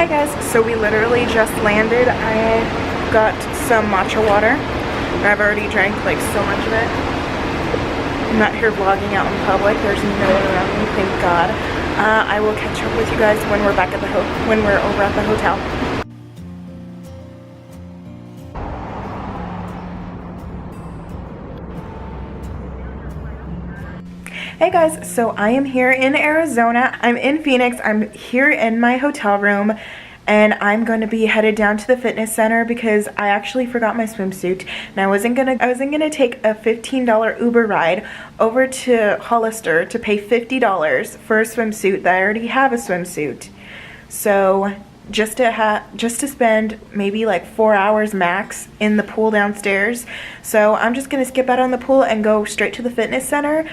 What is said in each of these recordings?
Hi guys, so we literally just landed. I got some matcha water. I've already drank like so much of it. I'm not here vlogging out in public. There's no one around me, thank God. I will catch up with you guys when we're back at the when we're over at the hotel. Hey guys, so I am here in Arizona. I'm in Phoenix. I'm here in my hotel room and I'm going to be headed down to the fitness center because I actually forgot my swimsuit and I wasn't gonna take a $15 Uber ride over to Hollister to pay $50 for a swimsuit that I already have a swimsuit. So just to spend maybe like 4 hours max in the pool downstairs. So I'm just gonna skip out on the pool and go straight to the fitness center.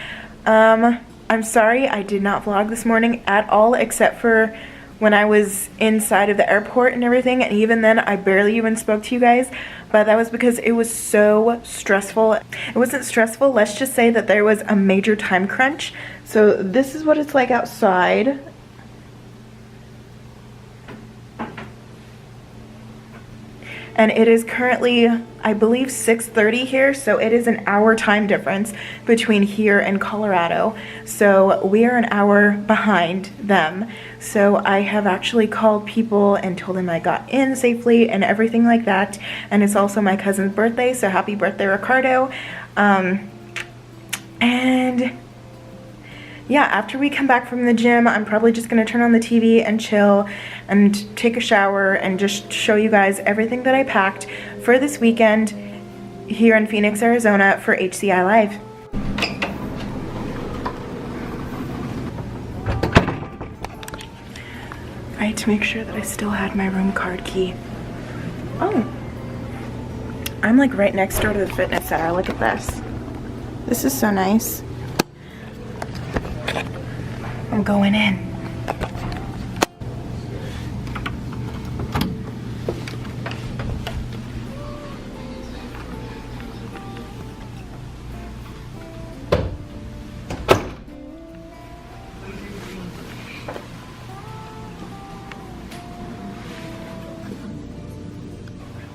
I'm sorry I did not vlog this morning at all except for when I was inside of the airport and everything, and even then I barely even spoke to you guys, but that was because it was so stressful. It wasn't stressful, let's just say that there was a major time crunch. So this is what it's like outside. And it is currently, I believe, 6:30 here, so it is an hour time difference between here and Colorado. So we are an hour behind them. So I have actually called people and told them I got in safely and everything like that. And it's also my cousin's birthday, so happy birthday, Ricardo. And yeah, after we come back from the gym, I'm probably just gonna turn on the TV and chill and take a shower and just show you guys everything that I packed for this weekend here in Phoenix, Arizona for HCI Live. I had to make sure that I still had my room card key. Oh, I'm like right next door to the fitness center. Look at this. This is so nice. I'm going in.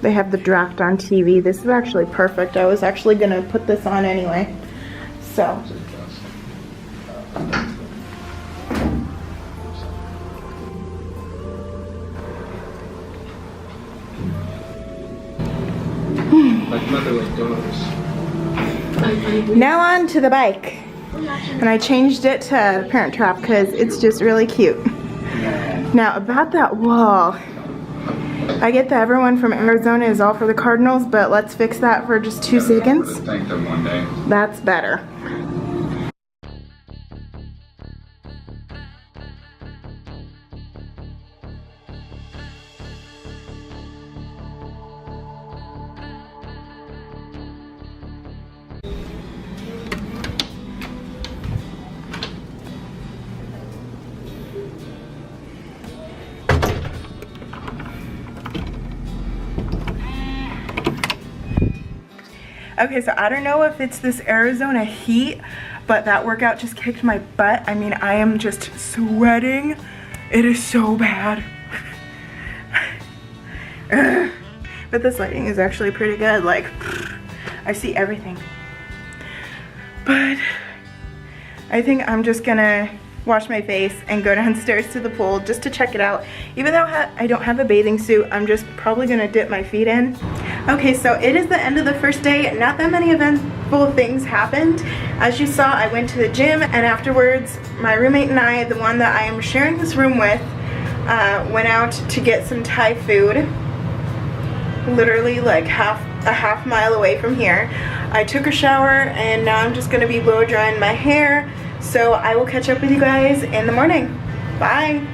They have the draft on TV. This is actually perfect. I was actually gonna put this on anyway. So. Now on to the bike. And I changed it to Parent Trap because it's just really cute. Now about that wall. I get that everyone from Arizona is all for the Cardinals, but let's fix that for just 2 seconds. Thank them one day. That's better. Okay, so I don't know if it's this Arizona heat, but that workout just kicked my butt. I mean, I am just sweating. It is so bad. But this lighting is actually pretty good. Like, I see everything. But I think I'm just gonna wash my face and go downstairs to the pool just to check it out. Even though I don't have a bathing suit, I'm just probably gonna dip my feet in. Okay, so it is the end of the first day. Not that many eventful things happened. As you saw, I went to the gym, and afterwards, my roommate and I, the one that I am sharing this room with, went out to get some Thai food. Literally like a half mile away from here. I took a shower, and now I'm just gonna be blow drying my hair. So I will catch up with you guys in the morning. Bye.